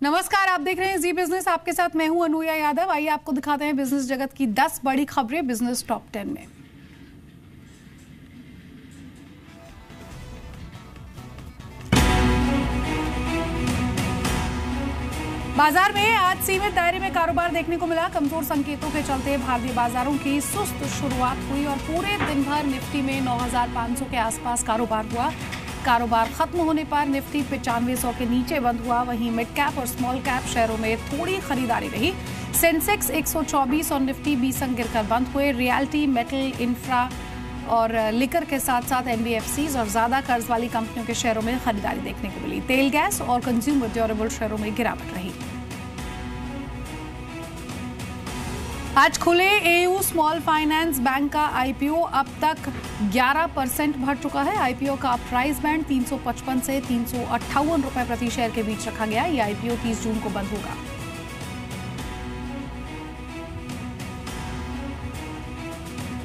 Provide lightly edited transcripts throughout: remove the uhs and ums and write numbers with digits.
नमस्कार, आप देख रहे हैं जी बिजनेस। आपके साथ मैं हूं अनुया यादव। आइए आपको दिखाते हैं बिजनेस जगत की 10 बड़ी खबरें बिजनेस टॉप 10 में। बाजार में आज सीमित दायरे में कारोबार देखने को मिला। कमजोर संकेतों के चलते भारतीय बाजारों की सुस्त शुरुआत हुई और पूरे दिन भर निफ्टी में 9,500 के आसपास कारोबार हुआ। कारोबार खत्म होने पर निफ्टी 9500 के नीचे बंद हुआ। वहीं मिड कैप और स्मॉल कैप शेयरों में थोड़ी खरीदारी रही। सेंसेक्स 124 और निफ्टी 20 अंक गिरकर बंद हुए। रियल्टी, मेटल, इंफ्रा और लिकर के साथ साथ एनबीएफसीज और ज्यादा कर्ज वाली कंपनियों के शेयरों में खरीदारी देखने को मिली। तेल, गैस और कंज्यूमर ड्यूरेबल शेयरों में गिरावट रही। आज खुले एयू स्मॉल फाइनेंस बैंक का आईपीओ अब तक 11% बढ़ चुका है। आईपीओ का प्राइस बैंड 355 से 358 रुपए प्रति शेयर के बीच रखा गया। यह आईपीओ 30 जून को बंद होगा।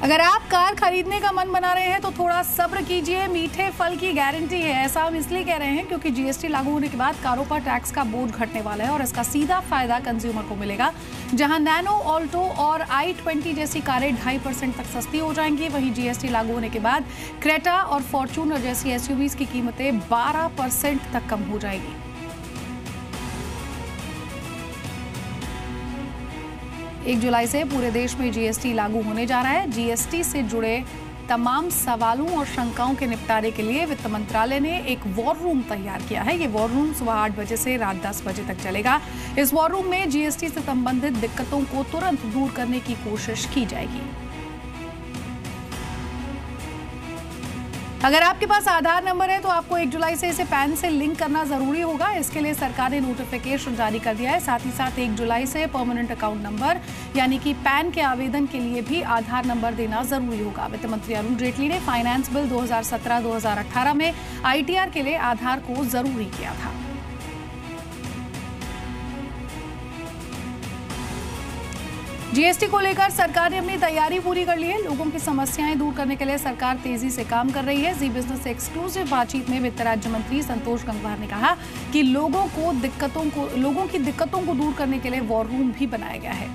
अगर आप कार खरीदने का मन बना रहे हैं तो थोड़ा सब्र कीजिए, मीठे फल की गारंटी है। ऐसा हम इसलिए कह रहे हैं क्योंकि जीएसटी लागू होने के बाद कारों पर टैक्स का बोझ घटने वाला है और इसका सीधा फायदा कंज्यूमर को मिलेगा। जहां नैनो, ऑल्टो और i20 जैसी कारें 2.5% तक सस्ती हो जाएंगी, वहीं जीएसटी लागू होने के बाद क्रेटा और फॉर्च्यूनर जैसी एसयूवीज की कीमतें 12% तक कम हो जाएगी। एक जुलाई से पूरे देश में जीएसटी लागू होने जा रहा है। जीएसटी से जुड़े तमाम सवालों और शंकाओं के निपटारे के लिए वित्त मंत्रालय ने एक वॉर रूम तैयार किया है। ये वॉर रूम सुबह 8 बजे से रात 10 बजे तक चलेगा। इस वॉर रूम में जीएसटी से संबंधित दिक्कतों को तुरंत दूर करने की कोशिश की जाएगी। अगर आपके पास आधार नंबर है तो आपको 1 जुलाई से इसे पैन से लिंक करना जरूरी होगा। इसके लिए सरकार ने नोटिफिकेशन जारी कर दिया है। साथ ही साथ 1 जुलाई से परमानेंट अकाउंट नंबर यानी कि पैन के आवेदन के लिए भी आधार नंबर देना जरूरी होगा। वित्त मंत्री अरुण जेटली ने फाइनेंस बिल 2017-2018 में आईटीआर के लिए आधार को जरूरी किया था। जीएसटी को लेकर सरकार ने अपनी तैयारी पूरी कर ली है। लोगों की समस्याएं दूर करने के लिए सरकार तेजी से काम कर रही है। जी बिजनेस से एक्सक्लूसिव बातचीत में वित्त राज्य मंत्री संतोष गंगवार ने कहा कि लोगों की दिक्कतों को दूर करने के लिए वॉर रूम भी बनाया गया है।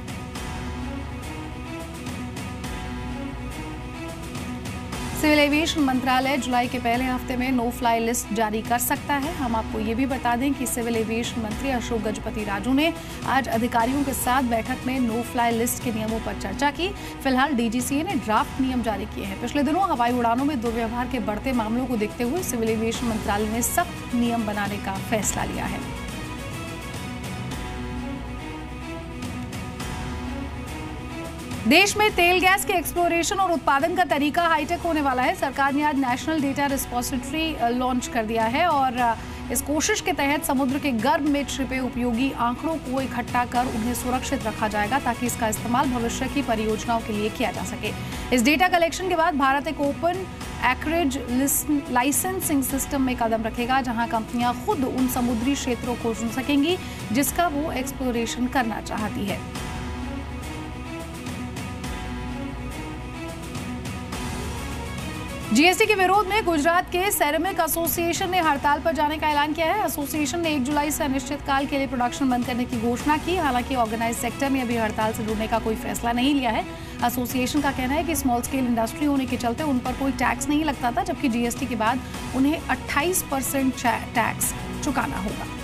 सिविल एविएशन मंत्रालय जुलाई के पहले हफ्ते में नो फ्लाई लिस्ट जारी कर सकता है। हम आपको ये भी बता दें कि सिविल एविएशन मंत्री अशोक गजपति राजू ने आज अधिकारियों के साथ बैठक में नो फ्लाई लिस्ट के नियमों पर चर्चा की। फिलहाल डीजीसीए ने ड्राफ्ट नियम जारी किए हैं। पिछले दिनों हवाई उड़ानों में दुर्व्यवहार के बढ़ते मामलों को देखते हुए सिविल एविएशन मंत्रालय ने सख्त नियम बनाने का फैसला लिया है। देश में तेल गैस के एक्सप्लोरेशन और उत्पादन का तरीका हाईटेक होने वाला है। सरकार ने आज नेशनल डेटा रिपोजिटरी लॉन्च कर दिया है और इस कोशिश के तहत समुद्र के गर्भ में छिपे उपयोगी आंकड़ों को इकट्ठा कर उन्हें सुरक्षित रखा जाएगा ताकि इसका इस्तेमाल भविष्य की परियोजनाओं के लिए किया जा सके। इस डेटा कलेक्शन के बाद भारत एक ओपन एक्रेज लाइसेंसिंग सिस्टम में कदम रखेगा, जहां कंपनियां खुद उन समुद्री क्षेत्रों को चुन सकेंगी जिसका वो एक्सप्लोरेशन करना चाहती है। जीएसटी के विरोध में गुजरात के सेरेमिक एसोसिएशन ने हड़ताल पर जाने का ऐलान किया है। एसोसिएशन ने 1 जुलाई से अनिश्चितकाल के लिए प्रोडक्शन बंद करने की घोषणा की। हालांकि ऑर्गेनाइज सेक्टर ने अभी हड़ताल से जुड़ने का कोई फैसला नहीं लिया है। एसोसिएशन का कहना है कि स्मॉल स्केल इंडस्ट्री होने के चलते उन पर कोई टैक्स नहीं लगता था, जबकि जीएसटी के बाद उन्हें 28% टैक्स चुकाना होगा।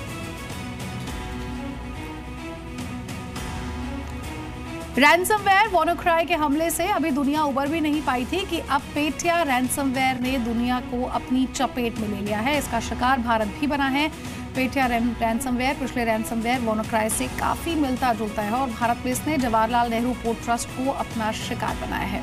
रैंसमवेयर WannaCry के हमले से अभी दुनिया उबर भी नहीं पाई थी कि अब पेटिया रैंसमवेयर ने दुनिया को अपनी चपेट में ले लिया है। इसका शिकार भारत भी बना है। पेटिया रैंसमवेयर पिछले रैंसमवेयर WannaCry से काफी मिलता जुलता है और भारत में इसने जवाहरलाल नेहरू पोर्ट ट्रस्ट को अपना शिकार बनाया है।